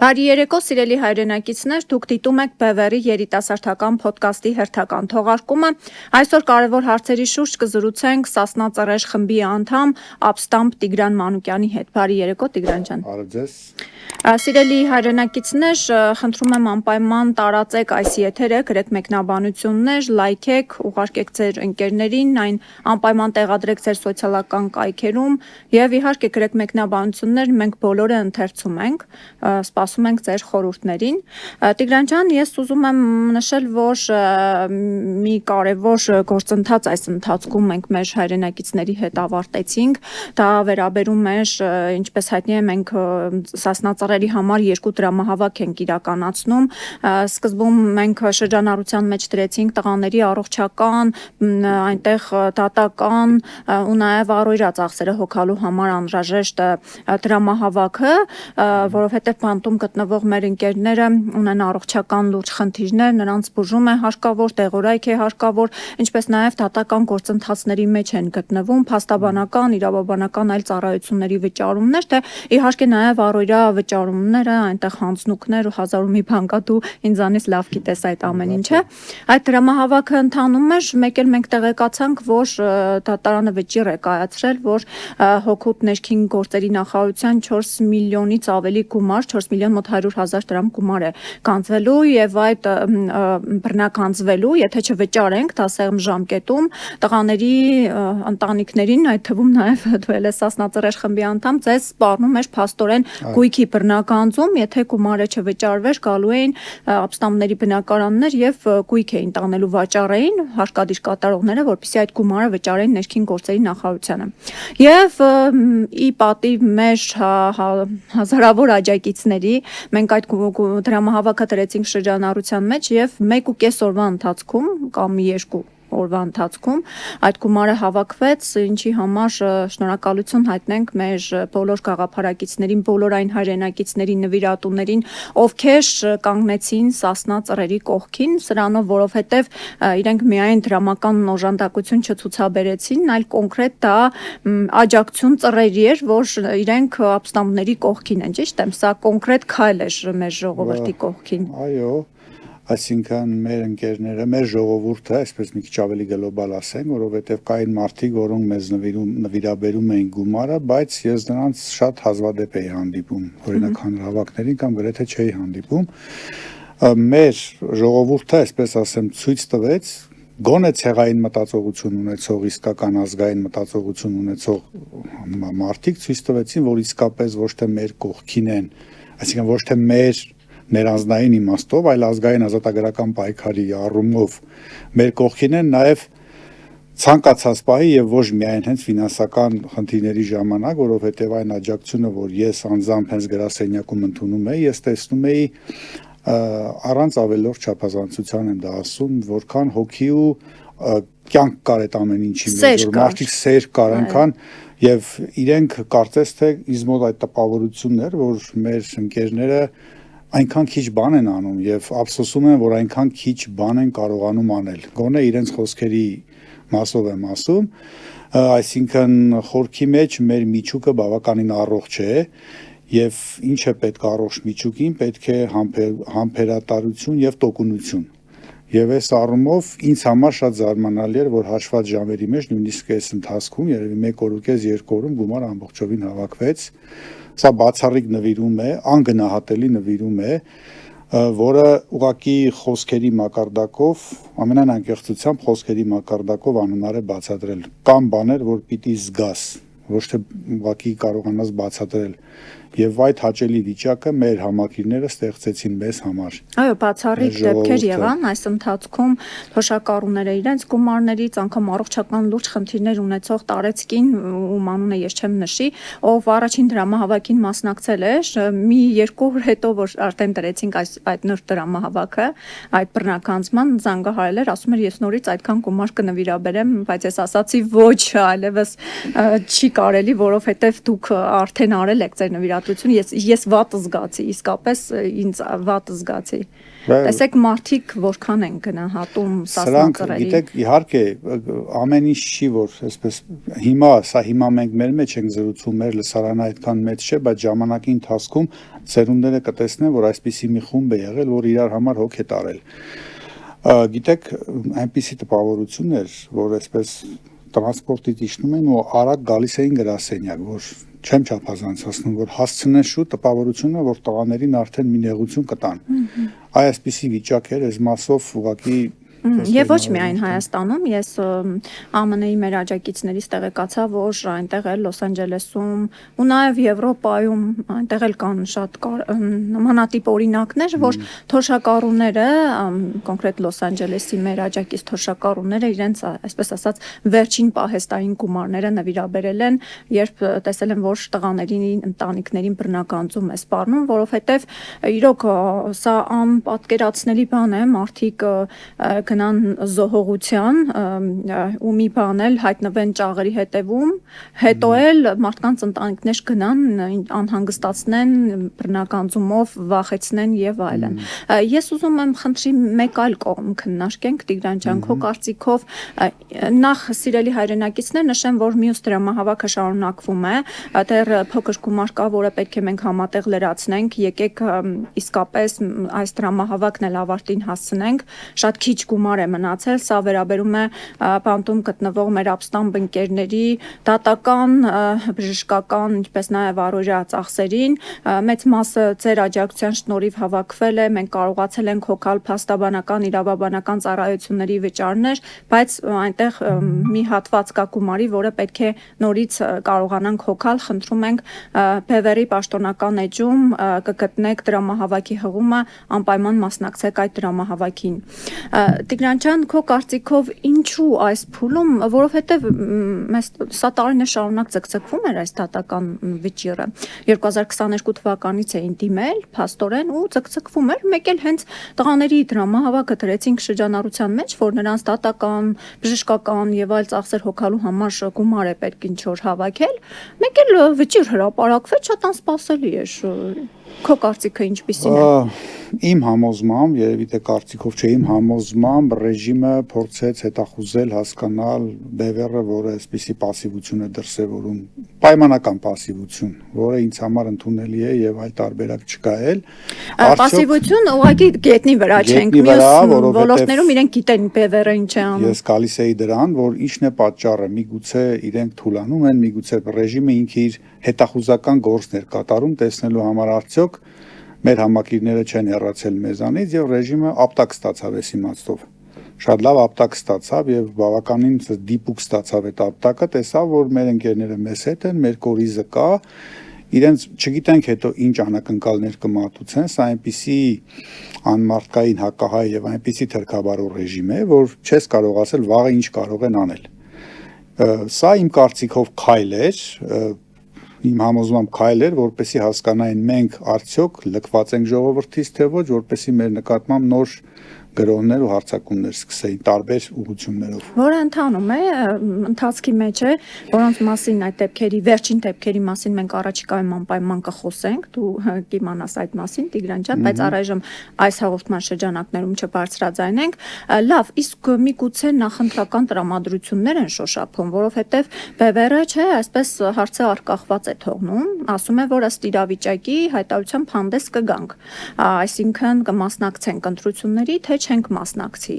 Բարի երեկո, սիրելի հայրենակիցներ, դուք դիտում եք Բևերի երիտասարդական փոդքասթի հերթական թողարկումը։ Այսօր կարևոր հարցերի շուրջ կզրուցենք Սասնա Ծռեր խմբի անդամ Ապստամբ Տիգրան Մանուկյանի հետ։ Բարի երեկո, Տիգրան ջան։ Բարև ձեզ։ Սիրելի հայրենակիցներ, խնդրում եմ անպայման տարածեք այս եթերը, գրեք մեկնաբանություններ, լայքեք, ուղարկեք ձեր ընկերներին, այն անպայման տեղադրեք ձեր սոցիալական կայքերում եւ իհարկե գրեք մեկնաբանություններ, մենք բոլորը ընթերցում ենք, սպասում ենք ձեր խորհուրդներին։ Տիգրան ջան, ես ուզում եմ նշել, որ մի կարևոր գործընթաց այս ընթացքում մենք մեր հայրենակիցների հետ ավարտեցինք։ Դա վերաբերում էր, ինչպես հայտնի է, մենք Սասնա Ծռերի համար 2 դրամահավաք ենք իրականացնում։ Սկզբում մենք շրջանառության մեջ դրեցինք տղաների առողջական, այնտեղ դատական ու նաև առօրյա ծախսերը հոգալու համար անհրաժեշտ դրամահավաքը, որովհետև բանտում գտնվող մեր ընկերները ունեն առողջական լուրջ խնդիրներ, նրանց բուժում է հարկավոր, տեղորայք է հարկավոր, ինչպես նաև դատական գործընթացների մեջ են գտնվում, փաստաբանական, իրավաբանական այլ ծառայությունների վճարումներ, թե իհարկե նաև առօրյա վճարումները, այնտեղ հանձնուկներ ու հազար ու մի բան կա, դու ինձանից լավ գիտես այդ ամեն ինչը։ Այդ դրամահավաքը ընթանում էր, մեկ էլ մենք տեղեկացանք, որ դատարանը վճիռ է կայացրել, որ հօգուտ ներքին գործերի նախարարության 4 միլիոնից ավելի գումար, 4 միլիոն մոտ 100,000 դրամ գումար է կանձվելու եւ այդ բռնականձվելու, եթե չվճարենք դասեղմ ժամկետում, տղաների ընտանիքներին, այդ թվում նաև դու ես Սասնա Ծռեր խմբի անդամ, ձեզ սպառնում էր փաստորեն գույքի բռնականձում, եթե գումարը չվճարվեր, գալու էին ապստամբների բնակարաններ եւ գույք էին տանելու վաճառային հարկադիր կատարողները, որպեսզի այդ գումարը վճարեն ներքին գործերի նախարարությանը։ Եվ ի պատիվ մեր հազարավոր աջակիցների մենք այդ դրամահավաքը դրեցինք շրջանառության մեջ եւ 1.5 օրվա ընթացքում կամ 2 օրվա ընթացքում այդ գումարը հավաքվեց, ինչի համար շնորհակալություն հայտնենք մեր բոլոր գաղափարակիցներին, բոլոր այն հայրենակիցներին, նվիրատուներին, ովքեր կանգնեցին Սասնա Ծռերի կողքին, սրանով, որովհետև իրենք միայն դրամական օժանդակություն չցուցաբերեցին, այլ կոնկրետ դա աջակցություն ծռերի էր, որ իրենք ապստամբների կողքին են, ճիշտ եմ, սա կոնկրետ քայլ էր մեր ժողովրդի կողքին։ Այո, այսինքն մեր ընկերները, մեր ժողովուրդը, այսպես մի քիչ ավելի գլոբալ ասենք, որովհետև կային մարդիկ, որոնք մեզ նվիրաբերում էին գումարը, բայց ես նրանց շատ հազվադեպ էի հանդիպում, օրինակ հանրահավաքներին կամ գրեթե չէի հանդիպում։ Մեր ժողովուրդը, այսպես ասեմ, ցույց տվեց գոնե ցեղային մտածողություն ունեցող, իսկական ազգային մտածողություն ունեցող մարդիկ ցույց տվեցին, որ իսկապես ոչ թե մեր կողքին են, այսինքն ոչ թե մեր ներանձնային իմաստով, այլ ազգային ազատագրական պայքարի առումով մեր կողքին են նաև ցանկացած պահի եւ ոչ միայն հենց ֆինանսական խնդիրների ժամանակ, որովհետեւ այն աջակցությունը, որ ես անձամբ հենց գրասենյակում ընդունում եի, ես տեսնում էի առանց ավելորդ չափազանցության եմ դա ասում, որքան հոգի ու կյանք կար այդ ամեն ինչի մեջ, որ մարդիկ սեր կար այնքան եւ իրենք կարծես թե ինձ մոտ այդ տպավորությունն էր, որ մեր ընկերները այնքան քիչ բան են անում եւ ափսոսում են, որ այնքան քիչ բան են կարողանում անել։ Գոնե իրենց խոսքերի մասով եմ ասում, այսինքն խորքի մեջ մեր միջուկը բավականին առողջ է եւ ինչ է պետք առողջ միջուկին, պետք է համբերատարություն եւ տոկունություն։ Եվ այս առումով ինձ համար շատ զարմանալի էր, որ հաշված ժամերի մեջ նույնիսկ այս ընթացքում երևի 1 օր ու կես 2 օրում գումար ամբողջովին հավաքվեց։ Սա բացառիկ նվիրում է, անգնահատելի նվիրում է, որը ուղղակի խոսքերի մակարդակով, ամենայն անկեղծությամբ խոսքերի մակարդակով անհնար է բացատրել։ Կան բաներ, որ պիտի զգաս, ոչ թե ուղղակի կարողանաս բացատրել։ Եվ այդ հաճելի վիճակը մեր համակիրները ստեղծեցին մեզ համար։ Այո, բացառիկ դեպքեր եղան այս ընթացքում թոշակառուները իրենց գումարներից, անգամ առողջական լուրջ խնդիրներ ունեցող տարեցկին, ում անունը ես չեմ նշի, ով առաջին դրամահավաքին մասնակցել էր, մի 2 օր հետո որ արդեն դրեցինք այդ նոր դրամահավաքը, այդ բռնականձման զանգահարել էր, ասում էր ես նորից այդքան գումար կնվիրաբերեմ, բայց ես ասացի ոչ, այլևս չի կարելի, որովհետև դուք արդեն արել եք ձեր նվիրատվությունը լրատվություն, ես վատ զգացի, իսկապես ինձ վատ զգացի։ Տեսեք մարդիկ որքան են գնահատում Սասնածռերի։ Գիտեք, իհարկե ամեն ինչ չի, որ այսպես հիմա մենք մեր մեջ ենք զրուցում, մեր լսարանը այդքան մեծ չէ, բայց ժամանակի ընթացքում ծերունդները կտեսնեն, որ այսպիսի մի խումբ է եղել, որ իրար համար հոգ է տարել։ Գիտեք, այնպիսի տպավորություն էր, որ այսպես տրանսպորտից իջնում են ու արագ գալիս էին գրասենյակ, որ չեմ չափազանցացնում, որ հասցնեն շուտ տպավորությունը, որ տղաներին արդեն մի նեղություն կտան։ Այսպիսի վիճակ էր, այս մասով ուղղակի Եվ ոչ միայն Հայաստանում, ես ԱՄՆ-ի մեր աջակիցներից տեղեկացա, որ այնտեղ էլ Լոս Անջելեսում ու նաև Եվրոպայում այնտեղ էլ կան շատ նմանատիպ օրինակներ, որ թոշակառուները, կոնկրետ Լոս Անջելեսի մեր աջակից թոշակառուները իրենց, այսպես ասած, վերջին պահեստային գումարները նվիրաբերել են, երբ տեսել են, որ տղաներին, ընտանիքներին բռնականություն է սպառնում, որովհետև իրոք սա անպատկերացնելի բան է, մարդիկ գնան զոհողության ու մի բան էլ հայտնվեն ճաղերի հետևում, հետո էլ մարդկանց ընտանիքներ գնան անհանգստացնեն, բռնականությունով վախեցնեն եւ այլն։ Ես ուզում եմ խնդրի մեկ այլ կողմ քննարկենք, Տիգրան ջան, քո կարծիքով նախ սիրելի հայրենակիցներ նշեմ, որ մյուս դրամահավաքը շարունակվում է, դեռ փոքր գումար կա, որը պետք է մենք համատեղ լրացնենք, եկեք իսկապես այս դրամահավաքն էլ ավարտին հասցնենք, շատ քիչ գումար է մնացել, սա վերաբերում է բանտում գտնվող մեր ապստամբ ընկերների դատական, բժշկական, ինչպես նաև առօրյա ծախսերին, մեծ մասը ձեր աջակցության շնորհիվ հավաքվել է, մենք կարողացել ենք հոգալ փաստաբանական, իրավաբանական ծառայությունների վճարներ, բայց այնտեղ մի հատված կա գումարի, որը պետք է նորից կարողանանք հոգալ, խնդրում ենք Բևերի պաշտոնական էջում կգտնեք դրամահավաքի հղումը, անպայման մասնակցեք այդ դրամահավաքին։ Տիգրան ջան, քո կարծիքով ինչու այս փուլում, որովհետև սա տարիներ շարունակ ցկցկվում էր այս դատական վճիռը։ 2022 թվականից էին դիմել փաստորեն ու ցկցկվում էր, մեկ էլ հենց տղաների դրամահավաքը դրեցինք շրջանառության մեջ, որ նրանց դատական, բժշկական եւ այլ ծախսեր հոգալու համար գումար է պետք ինչ որ հավաքել, մեկ էլ վճիռ հրապարակվեց, շատ անսպասելի էր։ Քո կարծիքը ինչպիսին է։ Իմ համոզմամբ, երևի թե կարծիքով չէ, իմ համոզմամբ ռեժիմը փորձեց հետախուզել, հասկանալ Բևերը, որը այսպիսի пассивություն է դրսևորում, պայմանական пассивություն, որը ինձ համար ընդունելի է եւ այլ տարբերակ չկա էլ։ Пассивություն ուղղակի գետնի վրա չենք, մյուս ոլորտներում իրենք գիտեն Բևերը ինչ է անում։ Ես գալիս էի դրան, որ ինչն է պատճառը, միգուցե իրենք թուլանում են, միգուցե ռեժիմը ինքը իր հետախուզական գործներ կատարում, տեսնելու համար արդյոք մեր համակիրները չեն հեռացել մեզանից եւ ռեժիմը ապտակ ստացավ այս իմաստով։ Շատ լավ ապտակ ստացավ եւ բավականին դիպուկ ստացավ այդ ապտակը, տեսավ, որ մեր ընկերները մեզ հետ են, մեր կորիզը կա, իրենց չգիտենք հետո ինչ անակնկալներ կմատուցեն, սա այնպիսի անմարդկային հակահայ եւ այնպիսի թրքաբարող ռեժիմ է, որ չես կարող ասել վաղը ինչ կարող են անել։ Սա իմ կարծիքով քայլ էր, իմ համոզմամբ քայլ էր, որպեսզի հասկանային մենք արդյոք լքված ենք ժողովրդից թե ոչ, որպեսզի մեր նկատմամբ նոր գրոհներ ու հարձակումներ սկսեին տարբեր ուղղություններով։ Որը ընթանում է, ընթացքի մեջ է, որոնց մասին այդ դեպքերի, վերջին դեպքերի մասին մենք առաջիկայում անպայման կխոսենք, դու կիմանաս այդ մասին, Տիգրան ջան, բայց առայժմ այս հաղորդման շրջանակներում չբարձրաձայնենք։ Լավ, իսկ միգուցե նախընտրական տրամադրություններ են շոշափում, որովհետև Բևերը, չէ, այսպես հարցը արկախված է թողնում, ասում է, որ ըստ իրավիճակի հայտարարությամբ հանդես կգանք, այսինքն կմասնակցենք ընտրությունների, թե չենք մասնակցի։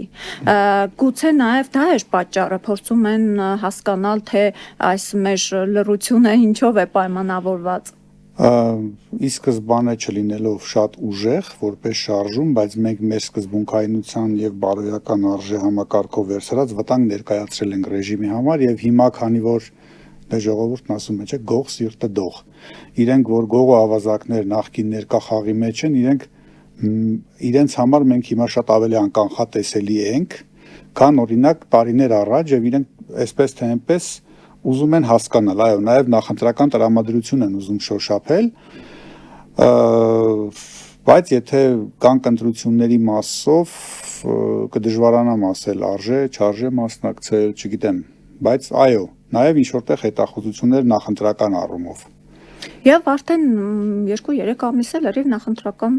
Գուցե նաև դա էր պատճառը, փորձում են հասկանալ, թե այս մեր լռությունը ինչով է պայմանավորված։ Ի սկզբանե չլինելով շատ ուժեղ, որպես շարժում, բայց մենք մեր սկզբունքայնության եւ բարոյական արժե համակարգով վերցրած վտանգ ներկայացրել ենք ռեժիմի համար եւ հիմա քանի որ ժողովուրդն ասում է, չէ, գող սիրտը դող։ Իրենք որ գողու ավազակներ նախկին ներկա խաղի մեջ են, իրենց համար մենք հիմա շատ ավելի անկանխատեսելի ենք, քան օրինակ տարիներ առաջ եւ իրենք այսպես թե այնպես ուզում են հասկանալ, այո, նաեւ նախընտրական տրամադրություն են ուզում շոշափել, բայց եթե կան ընտրությունների մասով կդժվարանամ ասել արժե, չարժե մասնակցել, չգիտեմ, բայց այո, նաեւ ինչ որտեղ հետախուզություններ նախընտրական առումով։ Եվ արդեն 2-3 ամիս էլ լրիվ նախընտրական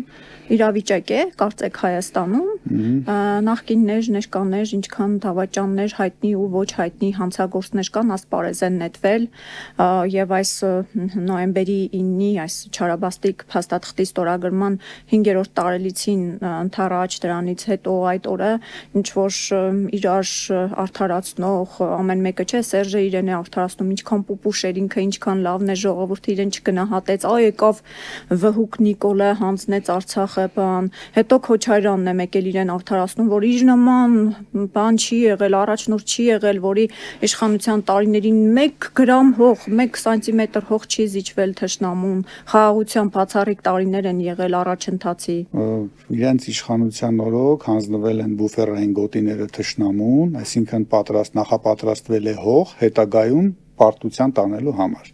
իրավիճակ է, կարծեք Հայաստանում, նախկիններ, ներկաներ, ինչքան դավաճաններ հայտնի ու ոչ հայտնի հանցագործներ կան, ասպարեզ են նետվել, եւ այս նոյեմբերի 9-ի այս չարաբաստիկ փաստաթղթի ստորագրման 5-րդ տարելիցին ընթառաջ դրանից հետո այդ օրը ինչ որ իրար արդարացնող ամեն մեկը չէ, Սերժը իրեն է արդարացնում, ինչքան պուպուշ էր ինքը, ինչքան լավն է, ժողովուրդը իրեն չգնահատեց, եկավ Վհուկ Նիկոլը հանձնեց Արցախը, բան, հետո Քոչարյանն է եկել իրեն արդարացնում, որ իր նման բան չի եղել, առաջնորդ չի եղել, որի իշխանության տարիներին 1 գրամ հող, 1 սանտիմետր հող չի զիջվել թշնամուն, խաղաղության բացառիկ տարիներ են եղել առաջընթացի։ Իրենց իշխանության օրոք հանձնվել են բուֆերային գոտիները թշնամուն, այսինքն նախապատրաստվել է հող, հետագայում պարտության տանելու համար։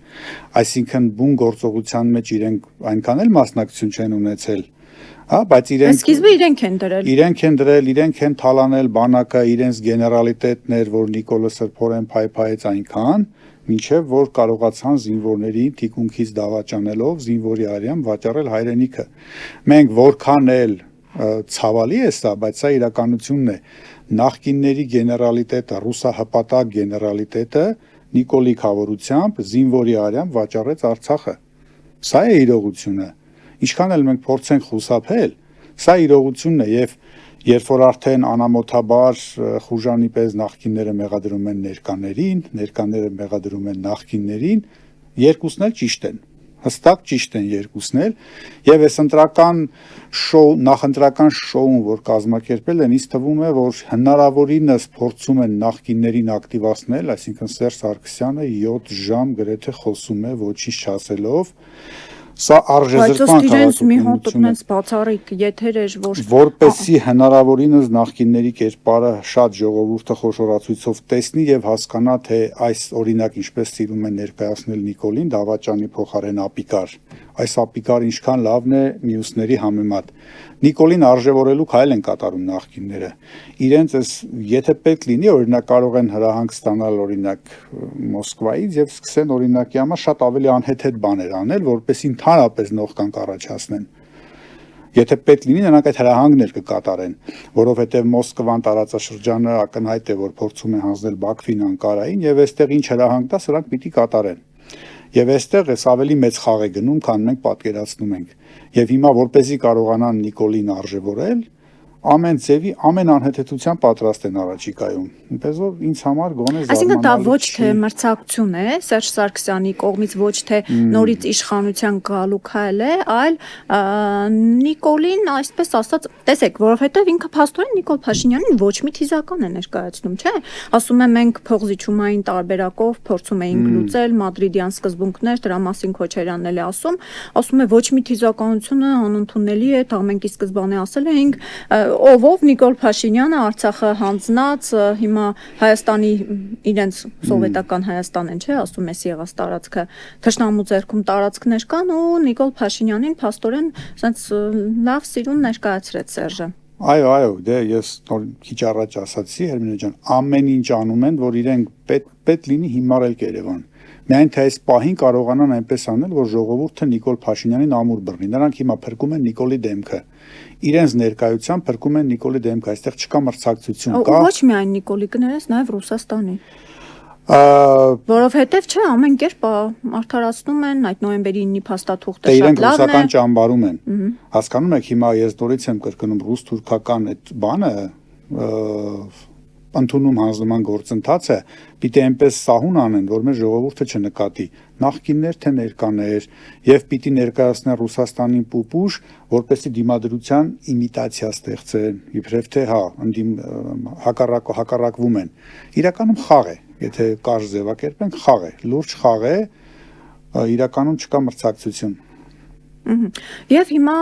Այսինքն բուն գործողության մեջ իրենք այնքան էլ մասնակցություն չեն ունեցել, բայց սկիզբը իրենք են դրել։ Իրենք են թալանել բանակը, իրենց գեներալիտետներ, որ Նիկոլը սրբորեն փայփայեց այնքան, մինչև որ կարողացան զինվորներին թիկունքից դավաճանելով զինվորի արյամ վաճառել հայրենիքը։ Մենք որքան էլ ցավալի է սա, բայց սա իրականությունն է։ Նախկինների գեներալիտետը, ռուսահպատակ գեներալիտետը Նիկոլի խավորությամբ զինվորի արյամբ վաճառեց Արցախը։ Սա է իրողությունը։ Ինչքան էլ մենք փորձենք խուսափել, սա իրողությունն է եւ երբ որ արդեն անամոթաբար խուժանի պես նախկինները մեղադրում են ներկաները մեղադրում են նախկիններին, երկուսն էլ ճիշտ են։ Հստակ ճիշտ են երկուսն էլ եւ այս նախընտրական շոուն, որ կազմակերպել են, ինձ թվում է, որ հնարավորինս փորձում են նախկիններին ակտիվացնել, այսինքն Սերժ Սարգսյանը 7 ժամ գրեթե խոսում է ոչինչ չասելով։ Սա արժեզրկման քաղաքականություն է, բացառիկ եթեր էր, որպեսզի հնարավորինս նախկինների կերպարը շատ ժողովուրդը խոշորացույցով տեսնի եւ հասկանա, թե այս օրինակ ինչպես սիրում են ներկայացնել Նիկոլին, դավաճանի փոխարեն ապիկար։ Այս ապիկարը ինչքան լավն է մյուսների համեմատ։ Նիկոլին արժևորելու քայլ են կատարում նախկինները։ Իրենց եթե պետք լինի, օրինակ կարող են հրահանգ ստանալ օրինակ Մոսկվայից եւ սկսեն օրինակի համար շատ ավելի անհեթեթ բաներ անել, որպեսզի ընդհանրապես նողկանք առաջացնեն։ Եթե պետք լինի, նրանք այդ հրահանգներ կկատարեն, որովհետև Մոսկվան տարածաշրջանը ակնհայտ է, որ փորձում է հանձնել Բաքվին, Անկարային, եւ այստեղ ինչ հրահանգ տա, սրանք պիտի կատարեն։ Եվ այստեղ էս ավելի մեծ խաղ է գնում, քան մենք պատկերացնում ենք։ Եվ հիմա որպեսզի կարողանան Նիկոլին արժևորել, ամեն ձևի, ամեն անհեթեթության պատրաստ են առաջիկայում։ Այնպես որ ինձ համար գոնե զարմանալի չի։ Այսինքն դա ոչ թե մրցակցություն է Սերժ Սարգսյանի կողմից, ոչ թե նորից իշխանության գալու քայլ է, այլ Նիկոլին, այսպես ասած, տեսեք, որովհետև ինքը փաստորեն Նիկոլ Փաշինյանին ոչ մի թիզական է ներկայացնում, չէ՞։ Ասում է մենք փողզիչումային տարբերակով փորձում էինք լուծել մադրիդյան սկզբունքներ, դրա մասին Քոչարյանն էլ է ասում է ոչ մի թիզականությունը անընդունելի է, դա մենք ի սկզբանե ասել էինք, ով Նիկոլ Փաշինյանը Արցախը հանձնած, հիմա Հայաստանի իրենց սովետական Հայաստան են, չէ, ասում ես եղած տարածքը, թշնամու ձեռքում տարածքներ կան ու Նիկոլ Փաշինյանին փաստորեն ասենց լավ սիրուն ներկայացրեց Սերժը։ Այո, դե ես քիչ առաջ ասացի, Հերմինե ջան, ամեն ինչ անում են, որ իրենք պետք լինի հիմարել Երևան։ Միայն թե այս պահին կարողանան այնպես անել, որ ժողովուրդը Նիկոլ Փաշինյանին ամուր բռնի։ Նրանք հիմա փրկում են Նիկոլի դեմքը։ Իրենց ներկայությամբ փրկում են Նիկոլի դեմքը, այստեղ չկա մրցակցություն, կա։ Ոչ միայն Նիկոլի կներես, նաև Ռուսաստանի։ Որովհետև չէ, ամեն կերպ արդարացնում են այդ նոյեմբերի 9-ի փաստաթուղթը շատ լավն է։ Իրենք ռուսական ճամբարում են։ Հասկանում եք, հիմա ես նորից եմ կրկնում ռուս-թուրքական այդ բանը ընդունում հանձնման գործընթացը պիտի այնպես սահուն անեն, որ մեր ժողովուրդը չնկատի նախկիններ թե ներկաներ եւ պիտի ներկայացնեն Ռուսաստանին պուպուշ, որպեսզի դիմադրության իմիտացիա ստեղծեն, իբրև թե հակառակվում են։ Իրականում խաղ է, եթե կարճ ձևակերպենք, խաղ է, լուրջ խաղ է, իրականում չկա մրցակցություն։ Եվ հիմա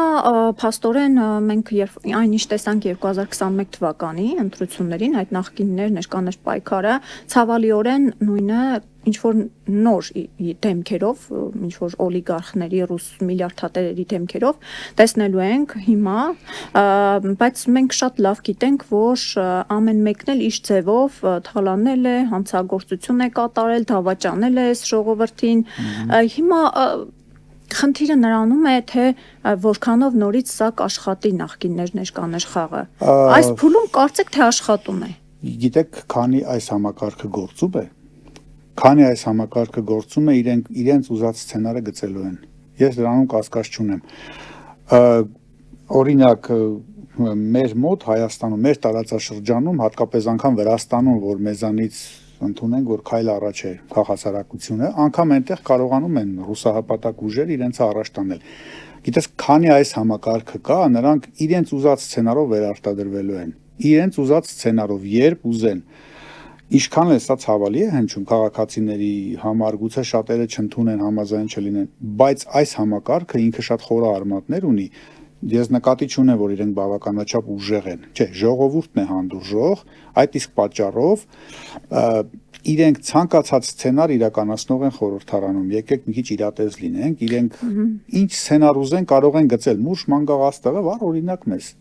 փաստորեն մենք այն ինչ տեսանք 2021 թվականի ընտրություններին, այդ նախկիններ ներկաներ պայքարը ցավալիորեն նույնը ինչ որ նոր դեմքերով, ինչ որ օլիգարխների, ռուս միլիարդատերերի դեմքերով տեսնելու ենք հիմա, բայց մենք շատ լավ գիտենք, որ ամեն մեկն էլ իր ձևով թալանել է, հանցագործություն է կատարել, դավաճանել է այս ժողովրդին։ Հիմա Խնդիրը նրանում է, թե որքանով նորից սա կաշխատի նախկիններ ներկաներ խաղը։ Այս փուլում կարծեք թե աշխատում է։ Գիտեք, քանի այս համակարգը գործում է, իրենց ուզած սցենարը գծելու են։ Ես դրանում կասկած չունեմ։ Օրինակ մեր մոտ Հայաստանում, մեր տարածաշրջանում, հատկապես անգամ Վրաստանում, որ մեզանից ընդունենք, որ քայլ առաջ է քաղաքացիությունը, անգամ այնտեղ կարողանում են ռուսահպատակ ուժեր իրենց առաջ տանել։ Գիտես, քանի այս համակարգը կա, նրանք իրենց ուզած սցենարով վերարտադրվելու են։ Իրենց ուզած սցենարով, երբ ուզեն։ Ինչքան է սա ցավալի է հնչում քաղաքացիների համար, գուցե շատերը չընդունեն, համաձայն չլինեն, բայց այս համակարգը ինքը շատ խորը արմատներ ունի։ Ես նկատի չունեմ, որ իրենք բավականաչափ ուժեղ են։ Չէ, ժողովուրդն է հանդուրժող, այդ իսկ պատճառով իրենք ցանկացած սցենար իրականացնող են խորհրդարանում։ Եկեք մի քիչ իրատես լինենք, իրենք ինչ սցենար ուզեն կարող են գծել։ Մուրշ մանգաղաստեղը վառ օրինակ մեզ։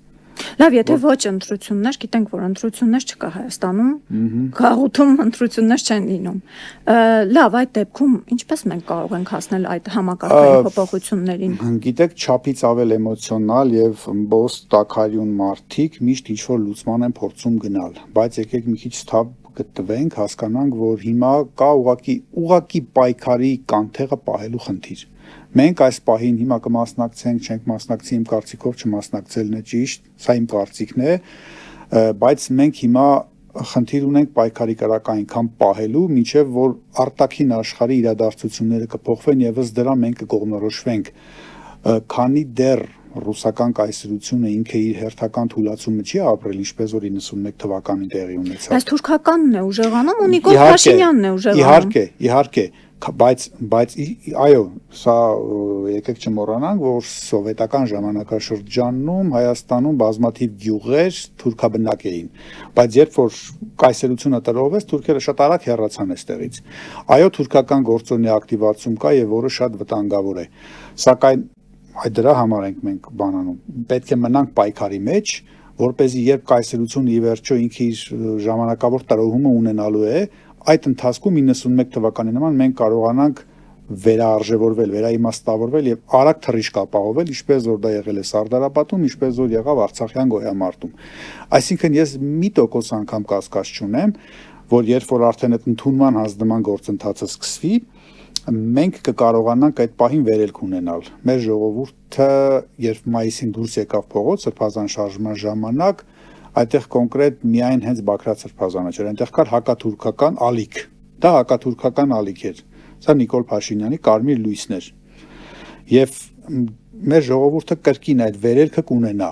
Լավ, եթե ոչ ընտրություններ, գիտենք, որ ընտրություններ չկա Հայաստանում, գաղութում ընտրություններ չեն լինում։ Լավ, այդ դեպքում ինչպես մենք կարող ենք հասնել այդ համակարգային փոփոխություններին։ Գիտեք, չափից ավել էմոցիոնալ եւ բոս տակարյուն մարդիկ միշտ ինչ-որ լուծման են փորձում գնալ, բայց եկեք մի քիչ ցավ գտնվենք, հասկանանք, որ հիմա կա ուղակի պայքարի կանթեղը պահելու խնդիր։ Մենք այս պահին հիմա կմասնակցենք, չենք մասնակցի, իմ կարծիքով չմասնակցելն է ճիշտ, սա իմ կարծիքն է, բայց մենք հիմա խնդիր ունենք պայքարի կրակ այնքան պահելու, մինչև որ արտաքին աշխարհի իրադարձությունները կփոխվեն եւս դրա մենք կկողմնորոշվենք, քանի դեռ ռուսական կայսրությունը ինքը իր հերթական թուլացումը չի ապրել, ինչպես որ 91 թվականին տեղի ունեցավ։ Բայց թուրքականն է ուժեղանում ու Նիկոլ Փաշինյանն է ուժեղանում։ Իհարկե, բայց այո, սա եկեք չմոռանանք, որ սովետական ժամանակաշրջանում Հայաստանում բազմաթիվ գյուղեր թուրքաբնակ էին, բայց երբ որ կայսրությունը տրողվեց, թուրքերը շատ արագ հեռացան այստեղից։ Այո, թուրքական գործոնի ակտիվացում կա եւ որը շատ վտանգավոր է։ Սակայն այդ դրա համար ենք մենք բանանում։ Պետք է մնանք պայքարի մեջ, որպեսզի երբ կայսրությունը ի վերջո ինքը իր ժամանակավոր տրոհումը ունենալու է, այդ ընթացքում 91 թվականի նման մենք կարողանանք վերաարժևորվել, վերաիմաստավորվել եւ արագ թռիչք ապահովել, ինչպես որ դա եղել է Սարդարապատում, ինչպես որ եղավ Արցախյան գոյամարտում։ Այսինքն ես մի տոկոս անգամ կասկած չունեմ, որ երբ որ արդեն այդ ընդունման հանձնման գործընթացը սկսվի, մենք կկարողանանք այդ պահին վերելք ունենալ։ Մեր ժողովուրդը, երբ մայիսին դուրս եկավ փողոց սրբազան շարժման ժամանակ, այդտեղ կոնկրետ միայն հենց Բաքրատ սրբազանը չէր, այնտեղ կար հակաթուրքական ալիք։ Դա հակաթուրքական ալիք էր։ Սա Նիկոլ Փաշինյանի կարմիր լույսն էր։ Եվ մեր ժողովուրդը կրկին այդ վերելքը կունենա։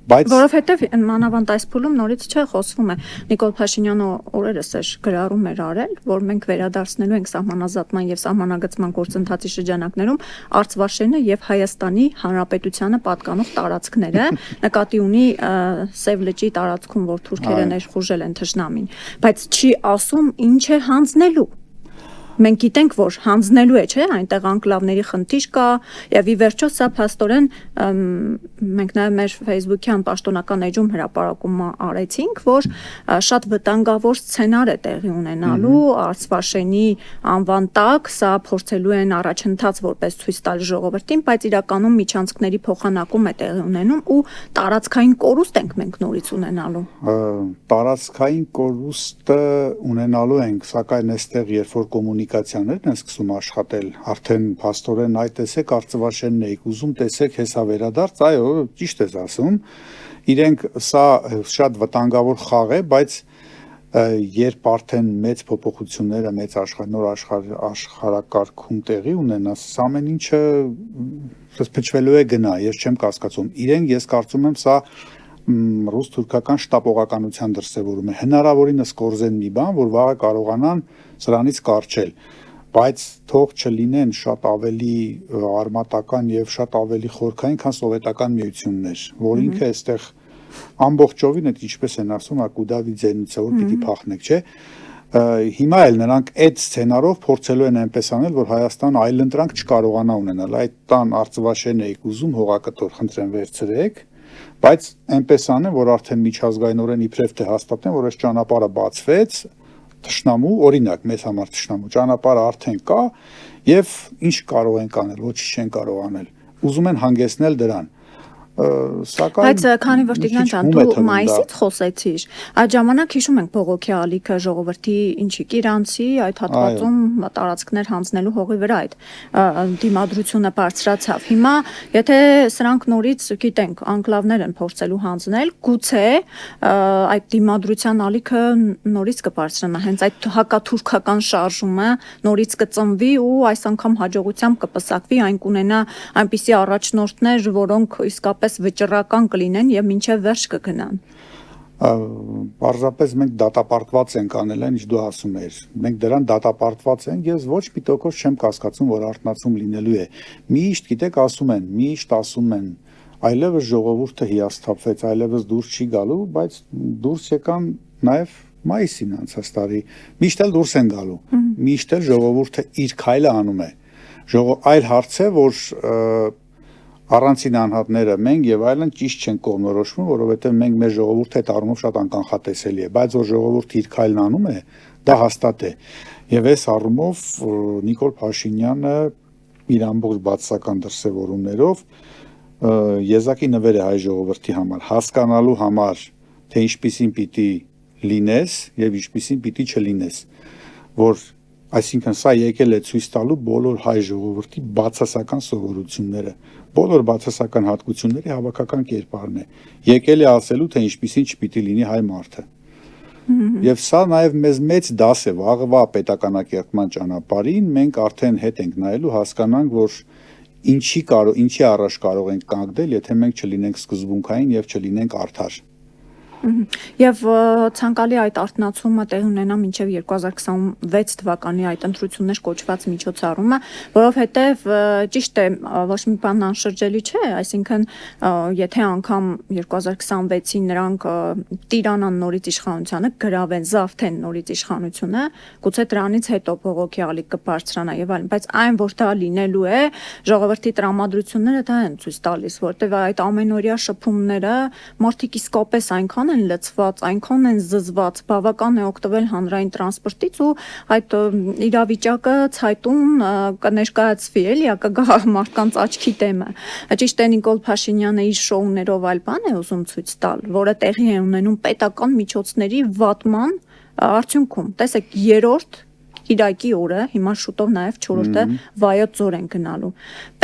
Բայց որովհետև մանավանդ այս փուլում նորից չէ խոսվում է Նիկոլ Փաշինյանը օրերս էր գրառում էր արել, որ մենք վերադարձնելու ենք սահմանազատման եւ սահմանագծման գործընթացի շրջանակներում Արցվաշենը եւ Հայաստանի Հանրապետությանը պատկանող տարածքները, նկատի ունի Սև լճի տարածքում, որ թուրքերը ներխուժել են թշնամին, բայց չի ասում ինչ է հանձնելու։ Մենք գիտենք, որ հանձնելու է, չէ, այնտեղ անկլավների խնդիր կա, եւ ի վերջո սա փաստորեն մենք նաեւ մեր Facebook-յան պաշտոնական էջում հրապարակում արեցինք, որ շատ վտանգավոր սցենար է տեղի ունենալու Արցվաշենի անվան տակ, սա փորձելու են առաջընթաց որպես ցույց տալ ժողովրդին, բայց իրականում միջանցքների փոխանակում է տեղի ունենում ու տարածքային կորուստ ենք մենք նորից ունենալու։ Տարածքային կորուստը ունենալու ենք, սակայն այստեղ երբ որ կոմունիկացիաներն են սկսում աշխատել, արդեն փաստորեն այդ տեսեք Արցվաշենն եք ուզում, տեսեք հեսա վերադարձ, այո, ճիշտ ես ասում, իրենք սա շատ վտանգավոր խաղ է, բայց երբ արդեն մեծ փոփոխությունները, մեծ նոր աշխարհակարգում տեղի ունենա, ամեն ինչը փչվելու է գնա, ես չեմ կասկածում։ Իրենք ես կարծում եմ սա ռուս-թուրքական շտապողականության դրսևորում է, հնարավորինս կորզեն մի բան, որ վաղը կարողանան սրանից կարճել, բայց թող չլինեն շատ ավելի արմատական եւ շատ ավելի խորքային, քան սովետական միությունն էր, որ ինքը այստեղ ամբողջովին այդ ինչպես են ասում, ակուդավի ձենիցը, որ պիտի փախնեք, չէ։ Հիմա էլ նրանք այդ սցենարով փորձելու են այնպես անել, որ Հայաստան այլընտրանք չկարողանա ունենալ։ Այդ տան Արցվաշենն եք ուզում, հողակտոր խնդրեմ վերցրեք, բայց այնպես անեն, որ արդեն միջազգայինորեն իբրև թե հաստատեն, որ այս ճանապարհը բացվեց, թշնամու, օրինակ մեզ համար թշնամու ճանապարհը արդեն կա եւ ինչ կարող են անել, ոչինչ չեն կարող անել։ Ուզում են հանգեցնել դրան։ Սակայն Բայց քանի որ Տիգրան ջան դու մայիսից խոսեցիր, այդ ժամանակ հիշում ենք բողոքի ալիքը ժողովրդի ինչի Կիրանցի այդ հատվածում տարածքներ հանձնելու հողի վրա այդ դիմադրությունը բարձրացավ։ Հիմա եթե սրանք նորից գիտենք անկլավներ են փորձելու հանձնել, գուցե այդ դիմադրության ալիքը նորից կբարձրանա, հենց այդ հակաթուրքական շարժումը նորից կծնվի ու այս անգամ հաջողությամբ կպսակվի, այն կունենա այնպիսի առաջնորդներ, որոնք իսկապես վճռական կլինեն եւ մինչեւ վերջ կգնան։ Պարզապես մենք դատապարտված ենք անել այն, ինչ դու ասում ես։ Մենք դրան դատապարտված ենք, ես ոչ մի տոկոս չեմ կասկածում, որ արտնացում լինելու է։ Միշտ գիտեք ասում են, այլևս ժողովուրդը հիասթափվեց, այլևս դուրս չի գալու, բայց դուրս եկան նաեւ մայիսին անցած տարի։ Միշտ էլ դուրս են գալու։ Միշտ էլ ժողովուրդը իր քայլը անում է։ Այլ հարց է, որ առանցին անհատները մենք եւ այլն ճիշտ չեն կողմնորոշվում, որովհետեւ մենք մեր ժողովուրդը այդ առումով շատ անկանխատեսելի է, բայց որ ժողովուրդը իր քայլն անում է, դա հաստատ է։ Եվ այս առումով Նիկոլ Փաշինյանը իր ամբողջ բացասական դրսևորումներով եզակի նվեր է հայ ժողովրդի համար, հասկանալու համար, թե ինչպիսին պիտի լինես եւ ինչպիսին պիտի չլինես, որ այսինքն սա եկել է ցույց տալու բոլոր հայ ժողովրդի բացասական սովորությունները, բոլոր բացասական հատկությունների հավաքական կերպարն է։ Եկել է ասելու, թե ինչպիսին չպիտի լինի հայ մարդը։ Եվ սա նաև մեզ մեծ դաս է վաղվա պետականակերտման ճանապարհին, մենք արդեն հետ ենք նայելու, հասկանանք, որ ինչի առաջ կարող ենք կանգնել, եթե մենք չլինենք սկզբունքային եւ չլինենք արդար։ Եվ ցանկալի այդ արտնացումը տեղի ունենա մինչև 2026 թվականի այդ ընտրություններ կոչված միջոցառումը, որովհետև ճիշտ է, ոչ մի բան անշրջելի չէ, այսինքն եթե անգամ 2026-ին նրանք տիրանան նորից իշխանությանը, գրավեն, զավթեն նորից իշխանությունը, գուցե դրանից հետո բողոքի ալիք կբարձրանա եւ այլն, բայց այն որ դա լինելու է, ժողովրդի տրամադրությունները դա են ցույց տալիս, որտեղ այդ ամենօրյա շփումները մարդիկ իսկապես այնքան են լծված, այնքան են զզված, բավական է օգտվել հանրային տրանսպորտից ու այդ իրավիճակը ցայտուն կներկայացվի, էլի, կգա մարդկանց աչքի դեմը։ Ճիշտ է Նիկոլ Փաշինյանը իր շոուներով այլ բան է ուզում ցույց տալ, որը տեղի է ունենում պետական միջոցների վատման արդյունքում։ Տեսեք, երրորդ Կիրակի օրը, հիմա շուտով նաև 4-րդը վայոց ձոր են գնալու։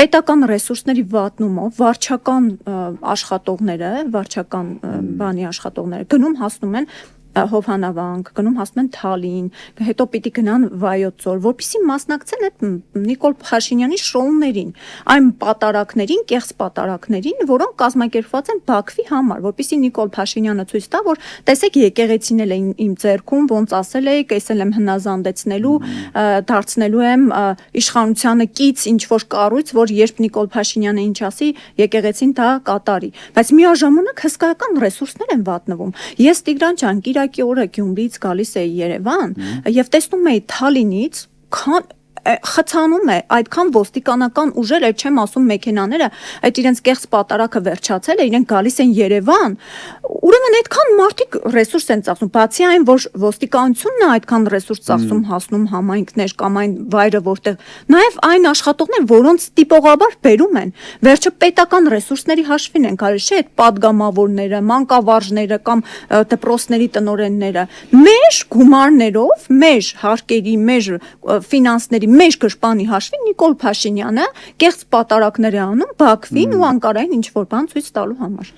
Պետական ռեսուրսների վատնումով վարչական աշխատողները, վարչական բանի աշխատողները գնում հասնում են Հովհանավանք, գնում հասնում են Թալին, հետո պիտի գնան վայոց ձոր, որպեսզի մասնակցեն այդ Նիկոլ Փաշինյանի շոուներին, այն պատարակներին, կեղծ պատարակներին, որոնք կազմակերպված են Բաքվի համար, որպեսզի Նիկոլ Փաշինյանը ցույց տա, որ տեսեք եկեղեցին էլ է իմ ձեռքում, ոնց ասել էի, կեսել եմ հնազանդեցնելու, դարձնելու եմ իշխանությանը կից ինչ որ կառույց, որ երբ Նիկոլ Փաշինյանը ինչ ասի, եկեղեցին դա կատարի, բայց միաժամանակ հսկայական ռեսուրսներ են վատնվում։ Ես Տիգրան ջան, Կիրակի օրը Գյումրիից գալիս էի Երևան եւ տեսնում էի Թալինից խցանում է այդքան ոստիկանական ուժեր, այդ չեմ ասում մեքենաները, այդ իրենց կեղծ պատարակը վերջացել է, իրենք գալիս են Երևան, ուրեմն այդքան մարդիկ ռեսուրս են ծախսում, բացի այն, որ ոստիկանությունն է այդքան ռեսուրս ծախսում հասնում համայնքներ կամ այն վայրը, որտեղ նաև այն աշխատողներ, որոնց տիպողաբար բերում են, վերջը պետական ռեսուրսների հաշվին են գալիս, չէ՞, այդ падգամավորները, մանկավարժները կամ դպրոցների տնօրենները, մեր գումարներով, մեր հարկերի, մեր ֆինանսների մեր գրպանի հաշվին Նիկոլ Փաշինյանը կեղծ պատարակներ է անում Բաքվին ու Անկարային ինչ-որ բան ցույց տալու համար։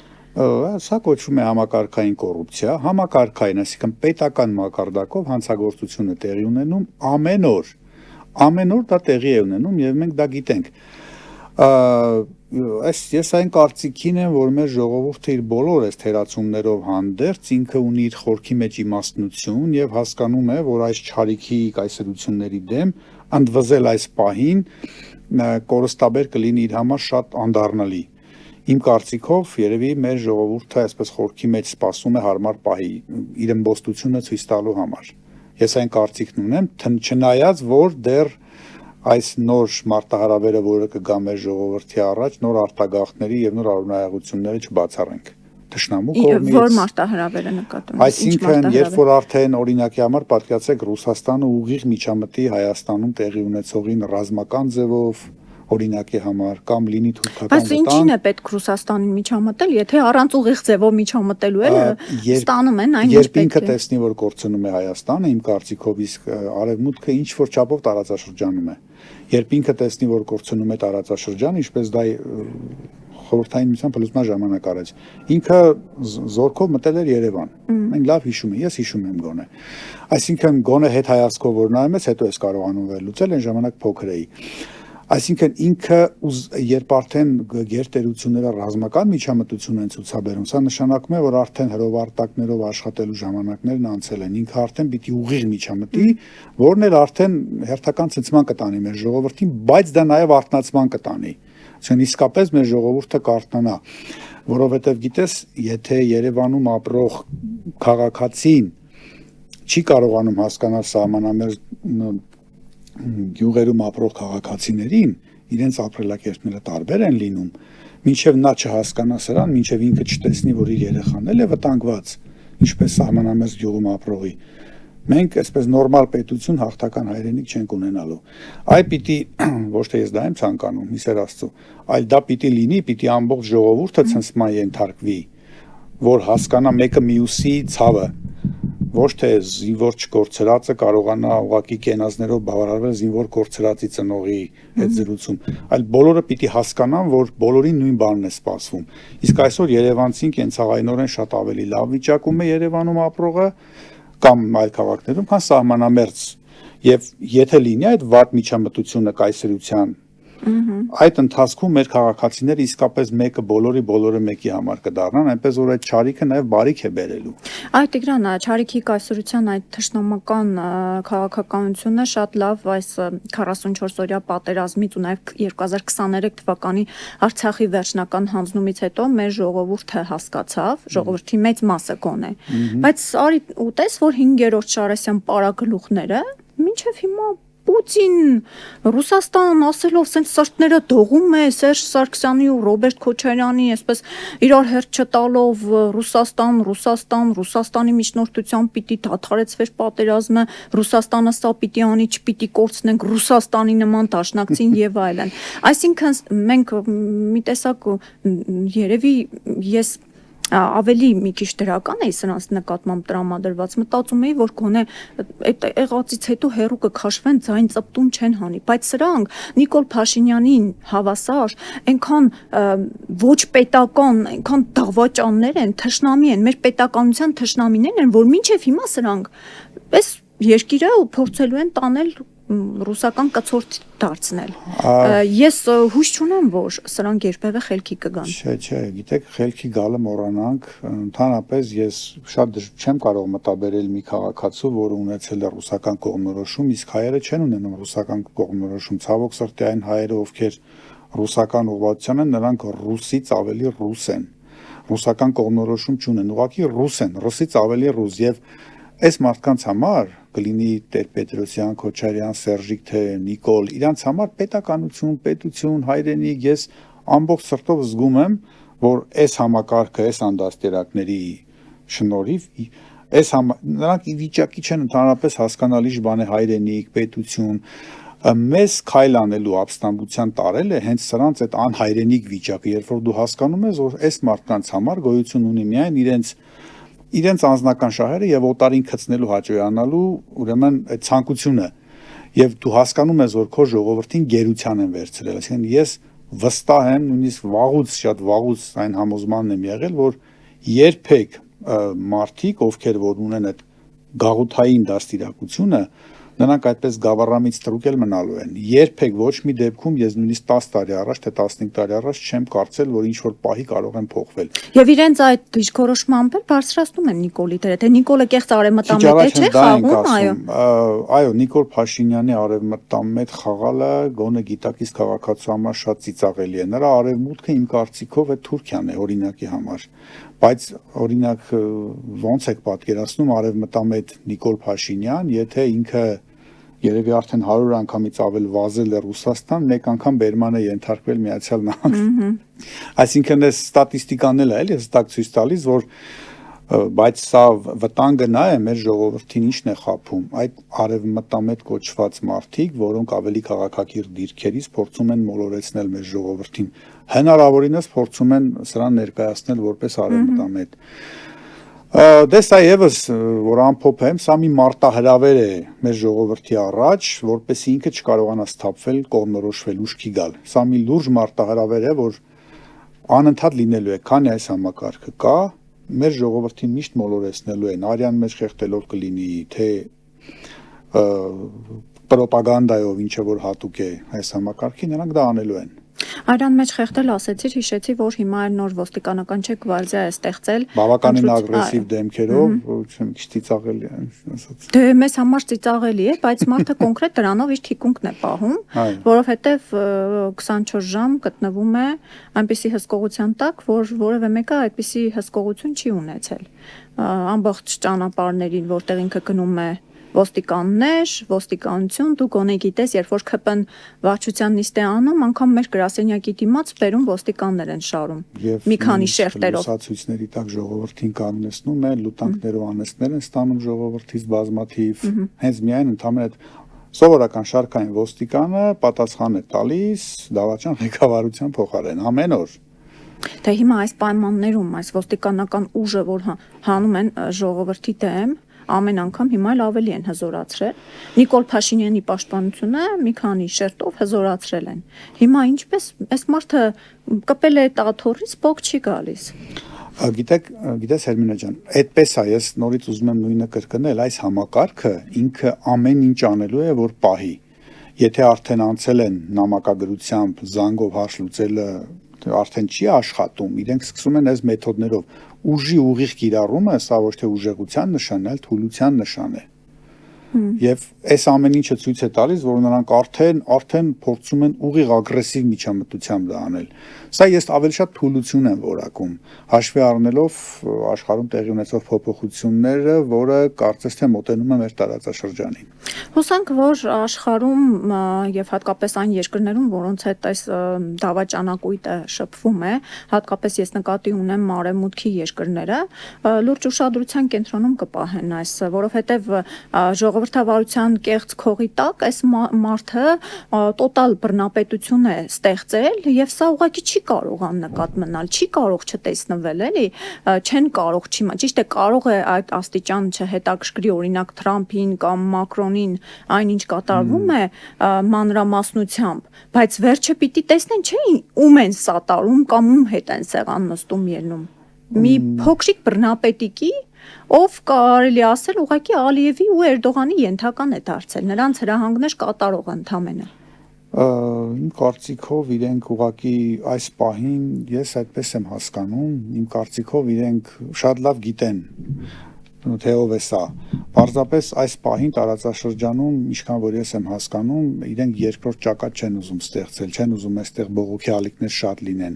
Սա կոչվում է համակարգային կոռուպցիա, համակարգային, այսինքն պետական մակարդակով հանցագործությունը տեղի ունենում ամեն օր դա տեղի է ունենում եւ մենք դա գիտենք։ Ես այն կարծիքին եմ, որ մեր ժողովուրդը իր բոլոր այս թերացումներով հանդերձ ինքը ունի իր խորքի մեջ իմաստնություն եւ հասկանում է, որ այս չարիքի կայսրությունների դեմ ընդվզել այս պահին կորստաբեր կլինի իր համար շատ անդառնալի։ Իմ կարծիքով երևի մեր ժողովուրդը այսպես խորքի մեջ սպասում է հարմար պահի իր ըմբոստությունը ցույց տալու համար։ Ես այն կարծիքն ունեմ, չնայած որ դեռ այս նոր մարտահրավերը, որը կգա մեր ժողովրդի առաջ, նոր արտագաղթների եւ նոր արունայաղությունները չբացառենք։ թշնամու Որ կողմից։ մարտահրավերը նկատում։ Այսինքն, երբ որ արդեն օրինակի համար պատկերացրեք Ռուսաստանը ուղիղ միջամտի Հայաստանում տեղի ունեցողին ռազմական ձևով օրինակի համար կամ լինի թուրքական Բայց ինչին է պետք Ռուսաստանին միջամտել, եթե առանց ուղիղ ձևով միջամտելու էլ ստանում են այն ինչ երբ պետք ինքը է։ տեսնի, որ կորցնում է Հայաստանը, իմ կարծիքով, իսկ արևմուտքը ինչ որ չափով տարածաշրջանում է։ Երբ ինքը տեսնի, որ կորցնում է տարածաշրջան, ինչպես դա խորհրդային միության փլուզման ժամանակ արեց, ինքը զորքով մտել էր Երևան։ Մենք լավ հիշում ենք, ես հիշում եմ գոնե։ Այսինքն գոնե հետ հայացքով որ նայում ես, հետո ես կարողանում վերլուծել, այն ժամանակ փոքր էի։ Այսինքն ինքը երբ արդեն գերտերությունները ռազմական միջամտություն են ցուցաբերում, սա նշանակում է, որ արդեն հրովարտակներով աշխատելու ժամանակներն անցել են։ Ինքը արդեն պիտի ուղիղ միջամտի, որն էլ արդեն հերթական ցնցման կտանի մեր ժողովրդին, բայց դա նաև արթնացման կտանի։ Այսինքն իսկապես մեր ժողովուրդը կարթնանա, որովհետև գիտես, եթե Երևանում ապրող քաղաքացին չի կարողանում հասկանալ սահմանամերձ գյուղերում ապրող քաղաքացիներին, իրենց ապրելակերպները տարբեր են լինում, մինչև նա չհասկանա սրան, մինչև ինքը չտեսնի, որ իր երեխան էլ է վտանգված, ինչպես սահմանամերձ գյուղում ապրողի, մենք այսպես նորմալ պետություն հաղթական հայրենիք չենք ունենալու։ Այ պիտի ոչ թե ես դա եմ ցանկանում, իսեր Աստծո, այլ դա պիտի լինի, պիտի ամբողջ ժողովուրդը ցնցման ենթարկվի, որ հասկանա մեկը մյուսի ցավը, ոչ թե զինվոր չկորցրածը կարողանա ուղակի կենազներով բավարարվել զինվոր կորցրածի ծնողի հետ զրուցում, այլ բոլորը պիտի հասկանան, որ բոլորին նույն բանն է սպասվում։ Իսկ այսօր երևանցին կենցաղայնորեն շատ ավելի լավ վիճակում է Երևանում ապրողը կամ այլ քաղաքներում, քան սահմանամերձ։ Եվ եթե լինի այդ վատ միջամտությունը կայսրության, այդ ընթացքում մեր քաղաքացիները իսկապես մեկը բոլորը մեկի համար կդառնան, այնպես որ այդ չարիքը նաև բարիք է բերելու։ Այ Տիգրան, չարիքի կայսրության այդ թշնամական քաղաքականությունը շատ լավ այս 44-օրյա պատերազմից ու նաև 2023 թվականի Արցախի վերջնական հանձնումից հետո մեր ժողովուրդը հասկացավ, ժողովրդի մեծ մասը գոնե։ Բայց արի ուտես, որ 5-րդ Շարասյան պարագլուխները մինչև հիմա Պուտին, Ռուսաստան ասելով սենց սրտները դողում է Սերժ Սարգսյանի ու Ռոբերտ Քոչարյանի, այսպես իրար հերթ չտալով Ռուսաստանի միջնորդությամբ պիտի դադարեցվեր պատերազմը, Ռուսաստանը սա պիտի անի, չպիտի կորցնենք Ռուսաստանի նման դաշնակցին եւ այլն։ Այսինքն մենք մի տեսակ երևի ես ավելի մի քիչ դրական էի սրանց նկատմամբ տրամադրված, մտածում էի, որ գոնե այդ եղածից հետո հերու կքաշվեն, ձայն ծպտուն չեն հանի, բայց սրանք Նիկոլ Փաշինյանին հավասար, այնքան ոչ պետական, այնքան դավաճաններ են, թշնամի են, մեր պետականության թշնամիներ են, որ մինչև հիմա սրանք պես երկիրը փորձելու են տանել ռուսական կցորդ դարձնել։ Ես հույս չունեմ, որ սրանք երբևէ խելքի կգան։ Չէ, գիտեք, խելքի գալը մոռանանք, ընդհանրապես ես շատ չեմ կարող մտաբերել մի քաղաքացու, որը ունեցել է ռուսական կողմնորոշում, իսկ հայերը չեն ունենում ռուսական կողմնորոշում, ցավոք սրտի այն հայերը, ովքեր ռուսական ուղղվածության են, նրանք ռուսից ավելի ռուս են։ Ռուսական կողմնորոշում չունեն, ուղղակի ռուս են, ռուսից ավելի ռուս եւ այս մարդկանց համար կլինի Տեր-Պետրոսյան, Քոչարյան, Սերժիկ թե Նիկոլ, իրանց համար պետականություն, պետություն, հայրենիք, ես ամբողջ սրտով զգում եմ, որ այս համակարգը, այս անդաստերակների շնորհիվ, նրանք ի վիճակի չեն ընդհանրապես հասկանալ ինչ բան է հայրենիք, պետություն, մեզ քայլ անելու ապստամբության տարել է հենց սրանց այդ անհայրենիք վիճակը, երբ որ դու հասկանում ես, որ այս մարդկանց համար գոյություն ունի միայն իրենց անձնական շահերը եւ օտարին գցնելու հաճոյանալու ուրեմն այդ ցանկությունը եւ դու հասկանում ես որ քո ժողովրդին գերության են վերցրել, այսինքն ես վստահ եմ, նույնիսկ շատ վաղուց այն համոզմանն եմ եղել, որ երբեք մարդիկ, ովքեր որ ունեն այդ գաղութային դաստիարակությունը, նրանք այդպես գավառամից տրուկել մնալու են։ Երբեք ոչ մի դեպքում ես նույնիսկ 10 տարի առաջ թե 15 տարի առաջ չեմ կարծել, որ ինչ որ պահի կարող են փոխվել։ Եւ իրենց այդ դիրքորոշմամբ էլ բարձրացնում են Նիկոլի դերը, թե Նիկոլը կեղծ արևմտամետ է, չէ՞ խաղում, այո, Նիկոլ Փաշինյանի արևմտամետ խաղալը գոնե գիտակից քաղաքացու համար շատ ծիծաղելի է։ Նրա արևմուտքը իմ կարծիքով է Թուրքիան է օրինակի համար։ Բայց օրինակ ոնց եք պատկերացնում արևմտամետ Նիկոլ Փաշինյան, եթե ինքը երևի արդեն 100 անգամից ավել վազել է Ռուսաստան, մեկ անգամ բերման է ենթարկվել Միացյալ Նահանգներ։ Այսինքն այս ստատիստիկան էլ է, էլի հստակ ցույց տալիս, որ բայց սա վտանգը նա է մեր ժողովրդին ինչն է խաբում, այդ արևմտամետ կոչված մարդիկ, որոնք ավելի քաղաքակիր դիրքերից փորձում են մոլորեցնել մեր ժողովրդին, հնարավորինս փորձում են սրան ներկայացնել որպես արևմտամետ։ Դե սա եւս որ ամփոփեմ, սա մի մարտահրավեր է մեր ժողովրդի առաջ, որպեսզի ինքը չկարողանա սթափվել, կողմնորոշվել, ուշքի գալ։ Սա մի լուրջ մարտահրավեր է, որ անընդհատ լինելու է, քանի այս համակարգը կա, մեր ժողովրդին միշտ մոլորեցնելու են, արյան մեջ խեղդելով կլինի, թե պրոպագանդայով, ինչը որ հատուկ է այս համակարգի, նրանք դա անելու են։ Արյան մեջ խեղդել ասեցիր, հիշեցի, որ հիմա այլ նոր ոստիկանական չէ գվարդիա է ստեղծել։ Բավականին ագրեսիվ դեմքերով, չեմ քիչ ծիծաղելի է, ասած։ Դե մեզ համար ծիծաղելի է, բայց մարդը կոնկրետ դրանով իր թիկունքն է պահում, որովհետև 24 ժամ գտնվում է այնպիսի հսկողության տակ, որ որևէ մեկը այդպիսի հսկողություն չի ունեցել։ Ամբողջ ճանապարհներին, որտեղ ինքը գնում է ոստիկաններ, ոստիկանություն, դու գոնե գիտես, երբ որ ԿՊ-ն վարչության նիստ է անում, անգամ մեր գրասենյակի դիմաց բերում ոստիկաններ են շարում։ Մի քանի շերտերով։ Լուսացույցների տակ ժողովրդին կանգնեցնում են, լուտանքներով անեծներ են ստանում ժողովրդից բազմաթիվ, հենց միայն ընդհանրապես սովորական շարքային ոստիկանը պատասխան է տալիս դավաճան ղեկավարության փոխարեն ամեն օր։ Դե հիմա այս պայմաններում այս ոստիկանական ուժը, որ հանում են ժողովրդի դեմ, ամեն անգամ հիմա էլ ավելի են հզորացրել։ Նիկոլ Փաշինյանի պաշտպանությունը մի քանի շերտով հզորացրել են։ Հիմա ինչպես այս մարդը կպել է տաթորից, փոք չի գալիս։ Գիտես Հերմինե ջան, այդպես է, ես նորից ուզում եմ նույնը կրկնել, այս համակարգը ինքը ամեն ինչ անելու է, որ պահի։ Եթե արդեն անցել են նամակագրությամբ զանգով հարց լուծելը արդեն չի աշխատում, իրենք սկսում են այս մեթոդներով ուժի ուղիղ կիրառումը, սա ոչ թե ուժեղության նշան է, այլ թուլության նշան է։ Եվ այս ամեն ինչը ցույց է տալիս, որ նրանք արդեն փորձում են ուղիղ ագրեսիվ միջամտությամբ դա անել։ Սա ես ավելի շատ թուլություն եմ որակում, հաշվի առնելով աշխարհում տեղի ունեցող փոփոխությունները, որը կարծես թե մոտենում է մեր տարածաշրջանին։ Հուսանք, որ աշխարհում եւ հատկապես այն երկրներում, որոնց հետ այս դավաճանակույտը շփվում է, հատկապես ես նկատի ունեմ արևմուտքի երկրները, լուրջ ուշադրության կենտրոնում կպահեն այս, որովհետեւ ժողովրդավարության կեղծ քողի տակ այս մարդը տոտալ բռնապետություն է ստեղծել եւ սա ուղղակի չի կարող աննկատ մնալ, չի կարող չտեսնվել, էլի, չեն կարող չի, ճիշտ է, կարող է այդ աստիճան չհետաքրքրի օրինակ Թրամփին կամ Մակրոնին այնինչ կատարվում է մանրամասնությամբ, բայց վերջը պիտի տեսնեն, չէ՞, ում են սատարում կամ ում հետ են սեղան նստում ելնում։ Մի փոքրիկ բռնապետիկի, ով կարելի ասել ուղղակի Ալիևի ու Էրդողանի ենթական է դարձել, նրանց հրահանգներ կատարող ընդամենը։ Իմ կարծիքով իրենք ուղղակի այս պահին ես այդպես եմ հասկանում, իմ կարծիքով իրենք շատ լավ գիտեն թե ով է սա։ Պարզապես այս պահին տարածաշրջանում, ինչքան որ ես եմ հասկանում, իրենք երկրորդ ճակատ չեն ուզում ստեղծել, չեն ուզում այստեղ բողոքի ալիքներ շատ լինեն։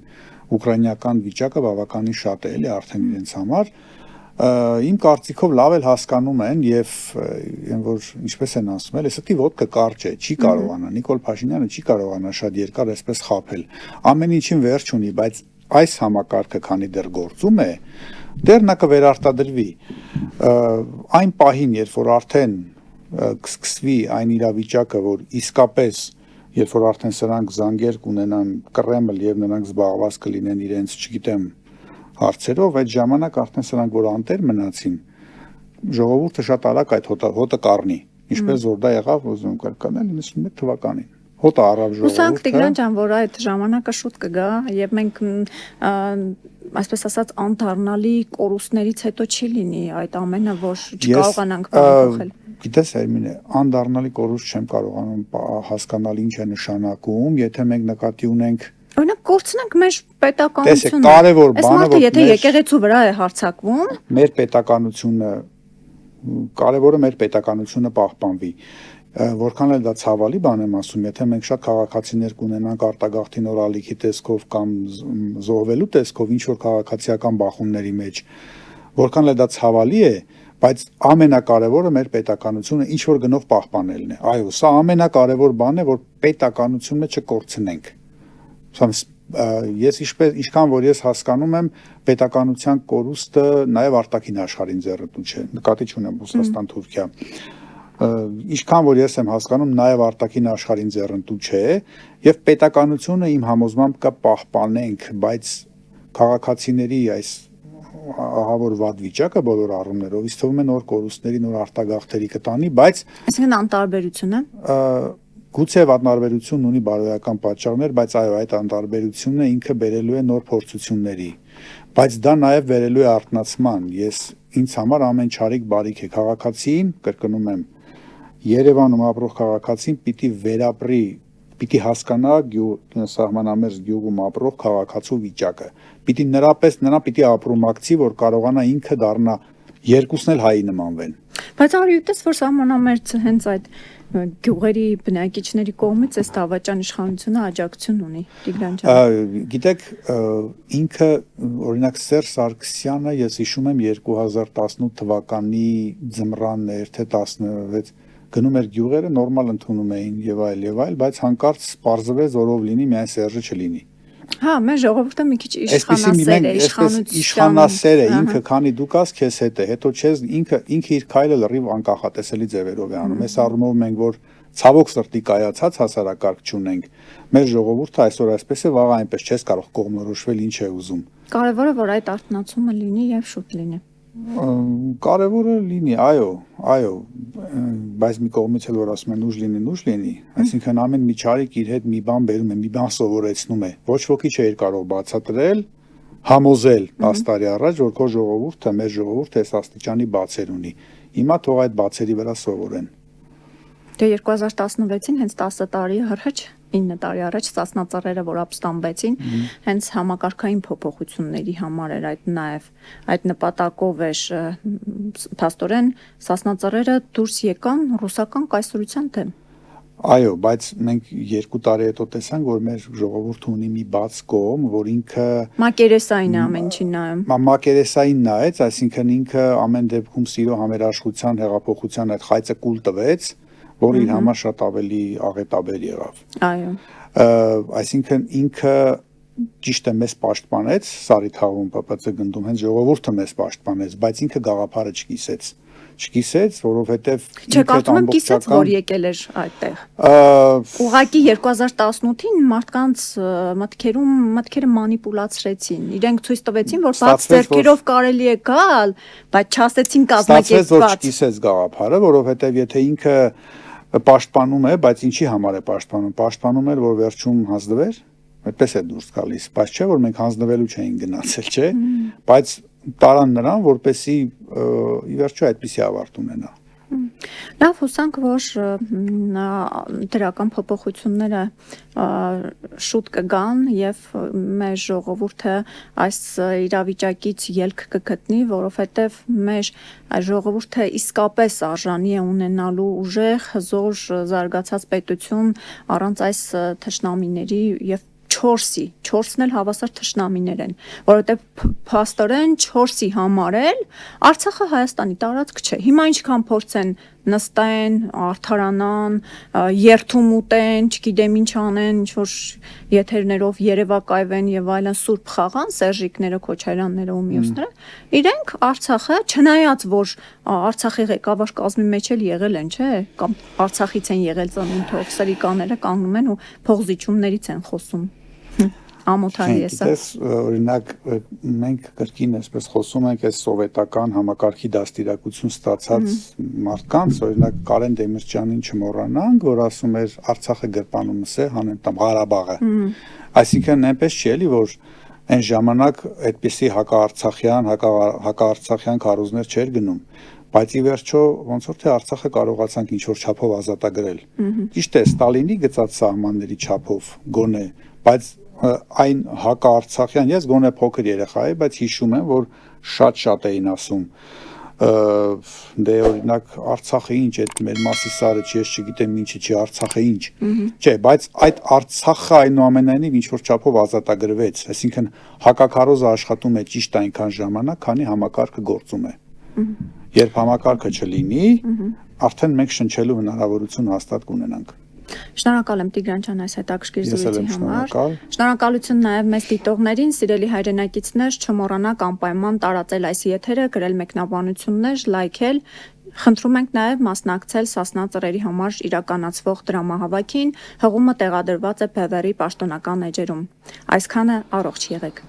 Ուկրաինական վիճակը բավականին շատ է, էլի արդեն իրենց համար։ Իմ կարծիքով լավ էլ հասկանում են եւ որ ինչպես են ասում, էլի ստի ոդկը կարճ է, չի կարողանա, Նիկոլ Փաշինյանը չի կարողանա շատ երկար այսպես խաբել։ Ամեն ինչին վերջ ունի, բայց այս համակարգը քանի դեռ գործում է, դեռ նա կվերարտադրվի։ Այն պահին, երբ որ արդեն կսկսվի այն իրավիճակը, որ իսկապես երբ որ արդեն սրանք զանգեր կունենան Կրեմլ եւ նրանք զբաղված կլինեն իրենց, չգիտեմ, հարցերով, այդ ժամանակ արդեն սրանք որ անտեր մնացին, ժողովուրդը շատ արագ այդ հոտը կառնի, ինչպես որ դա եղավ, ուզում եմ կրկնել 91 թվականին։ Հոտը առավ ժողովուրդը։ Հուսանք Տիգրան ջան, որ այդ ժամանակը շուտ կգա եւ մենք այսպես ասած անդառնալի կորուստներից հետո չի լինի այդ ամենը, որ չկարողանանք փոխել։ Գիտես Հերմինե, անդառնալի կորուստ չեմ կարողանում հասկանալ ինչ է նշանակում, եթե մենք նկատի ունենք Օրինակ կորցնենք մեր պետականությունը։ Տեսեք, կարևոր բանը, որ մարդը եթե եկեղեցու վրա է հարձակվում, մեր պետականությունը, կարևորը մեր պետականությունը պահպանվի։ Որքան էլ դա ցավալի բան եմ ասում, եթե մենք շատ քաղաքացիներ կունենանք արտագաղթի նոր ալիքի տեսքով կամ զոհվելու տեսքով ինչ որ քաղաքացիական բախումների մեջ, որքան էլ դա ցավալի է, Բայց ամենակարևորը մեր պետականությունը ինչ որ գնով պահպանելն է։ Այո, սա ամենակարևոր բանն է, որ պետականությունը չկորցնենք։ Ես ինչքան որ ես հասկանում եմ, պետականության կորուստը նաև արտաքին աշխարհին ձեռնտու չէ։ Նկատի չունեմ Ռուսաստան, Թուրքիա։ Ինչքան որ ես եմ հասկանում, նաև արտաքին աշխարհին ձեռնտու չէ, եւ պետականությունը իմ համոզմամբ կա պահպանենք, բայց քաղաքացիների այս ահավոր վատ վիճակը բոլոր առումներով ինձ թվում է նոր կորուստների, նոր արտագաղթերի կտանի, բայց այսինքն անտարբերություն է։ Գուցե անտարբերությունն ունի բարոյական պատճառներ, բայց այո, այդ անտարբերությունը ինքը բերելու է նոր փորձությունների, բայց դա նաև բերելու է արթնացման։ Ես ինձ համար ամեն չարիք բարիք է քաղաքացին, կրկնում եմ, Երևանում ապրող քաղաքացին պիտի վերապրի, պիտի հասկանա սահմանամերձ գյուղում ապրող քաղաքացու վիճակը, պիտի նրան պիտի ապրումակցի, որ կարողանա ինքը դառնա, երկուսն էլ հայի նմանվեն։ Բայց արի ուտես, որ սահմանամերձ հենց այդ գյուղերի բնակիչների կողմից այս դավաճան իշխանությունը աջակցություն ունի, Տիգրան ջան։ Գիտեք, ինքը օրինակ Սերժ Սարգսյանը, ես հիշում եմ 2018 թվականի ձմռաններ, թե 16 գնում էր գյուղերը, նորմալ ընդունում էին եւ այլ, բայց հանկարծ պարզվեց, որով լինի, միայն Սերժը չլինի։ Հա, մեր ժողովուրդը մի քիչ իշխանասեր է, ինքը քանի դու կաս քեզ հետ է, հետո չես ինքը իր քայլը լրիվ անկախատեսելի ձևերով է անում։ Այս առումով մենք որ ցավոք սրտի կայացած հասարակարգ չունենք, մեր ժողովուրդը այսօր այսպես է, վաղ այնպես չես կարող կողմնորոշվել ինչ է ուզում։ Կարևորը որ այդ արթնացումը լինի եւ շուտ լինի։ Կարևորը լինի, այո, բայց մի կողմից էլ որ ասում են ուժ լինի, այսինքն ամեն մի չարիք իր հետ մի բան բերում է, մի բան սովորեցնում է։ Ոչ ոքի չէր կարող բացատրել, համոզել 10 տարի առաջ, որ քո ժողովուրդը, մեր ժողովուրդը այս աստիճանի բացեր ունի։ Հիմա թող այդ բացերի վրա սովորեն։ Դե 2016-ին հենց 10 տարի առաջ 9 տարի առաջ Սասնածռերը, որ ապստամբեցին, հենց համակարգային փոփոխությունների համար էր այդ նպատակով էր փաստորեն Սասնածռերը դուրս եկան ռուսական կայսրության դեմ։ Այո, բայց մենք 2 տարի հետո տեսանք, որ մեր ժողովուրդը ունի մի բաց կողմ, որ ինքը մակերեսային է ամեն ինչին նայում։ Մակերեսային նայեց, այսինքն ինքը ամեն դեպքում սիրո համերաշխության, հեղափոխության այդ խայծը կուլ տվեց, որը իր համար շատ ավելի աղետաբեր եղավ։ Այո։ Այսինքն ինքը ճիշտ է մեզ պաշտպանեց Սարի թաղում ՊՊՑ գնդում, հենց ժողովուրդը մեզ պաշտպանեց, բայց ինքը գաղափարը չկիսեց, որովհետև Չէ, կարծում եմ կիսեց, որ եկել էր այդտեղ։ Ուղղակի 2018-ին մարդկանց մտքերը մանիպուլացրեցին։ Իրենք ցույց տվեցին, որ բաց ձեռքերով կարելի է գալ, բայց չասեցին կազմակերպված։ Ստացվեց, որ չկիսեց գաղափարը, որովհետև եթե ինքը պաշտպանում է, բայց ինչի համար է պաշտպանում։ Պաշտպանում էր, որ վերջում հանձնվեր, այդպես է դուրս գալիս, բայց չէ, որ մենք հանձնվելու չէին գնացել, չէ, բայց տարան նրան, որպեսի ի վերջո այդպիսի ավարտ ունենա։ Լավ, հուսանք, որ դրական փոփոխությունները շուտ կգան եւ մեր ժողովուրդը այս իրավիճակից ելք կգտնի, որովհետեւ մեր ժողովուրդը իսկապես արժանի է ունենալու ուժեղ, հզոր, զարգացած պետություն առանց այս թշնամիների եւ 4-ն էլ հավասար թշնամիներ են, որովհետև փաստորեն 4-ի համար էլ Արցախը Հայաստանի տարածք չէ։ Հիմա ինչքան փորձեն նստեն, արդարանան, երթում ուտեն, չգիտեմ ինչ անեն, ինչ-որ եթերներով երևակայվեն եւ այլն սուրբ խաղան, Սերժիկները, Քոչարյանները ու մյուսները, իրենք Արցախը, չնայած որ Արցախի ղեկավար կազմի մեջ էլ եղել են, չէ՞, կամ Արցախից են եղել ծնունդ սրիկաները կանգնում են ու փողզիչումներից են խոսում։ Ամոթարի է սա։ Դες օրինակ մենք կրկին այսպես խոսում ենք այս սովետական համակարգի դաստիարակություն ստացած մարդկանց, օրինակ Կարեն Դեմիրճյանին չմոռանանք, որ ասում էր Արցախը գրպանումս է, հանեն տամ Ղարաբաղը։ Այսինքն այնպես չի էլի, որ այն ժամանակ այդպիսի հակաարցախյան քարոզներ չէր գնում, բայց ի վերջո ոնց որ թե Արցախը կարողացանք ինչ որ չափով ազատագրել։ Ճիշտ է, Ստալինի գծած սահմանների չափով գոնե, բայց այն հակաարցախյան, ես գոնե փոքր երեխա եմ, բայց հիշում եմ, որ շատ էին ասում դե օրինակ Արցախը ինչ այդ մեր մասի սարը չի, ես չգիտեմ ինչի չի, Արցախը ինչ։ Չէ, բայց այդ Արցախը այնուամենայնիվ ինչ որ չափով ազատագրվեց, այսինքն հակաքարոզը աշխատում է ճիշտ այնքան ժամանակ, քանի համակարգը գործում է։ Երբ համակարգը չլինի, արդեն մենք շնչելու հնարավորություն հաստատ կունենանք։ Շնորհակալ եմ Տիգրան ջան այս հետաքրքիր Ես էլ զրույցի եմ համար։ շնորհակալ։ Շնորհակալություն նաև մեծ դիտողներին, սիրելի հայրենակիցներ, չմոռանաք անպայման տարածել այս եթերը, գրել մեկնաբանություններ, լայքել։ Խնդրում ենք նաև մասնակցել Սասնա ծռերի համար իրականացվող դրամահավաքին։ Հղումը տեղադրված է Բևեռի պաշտոնական էջերում։ Այսքանը առողջ եղեք։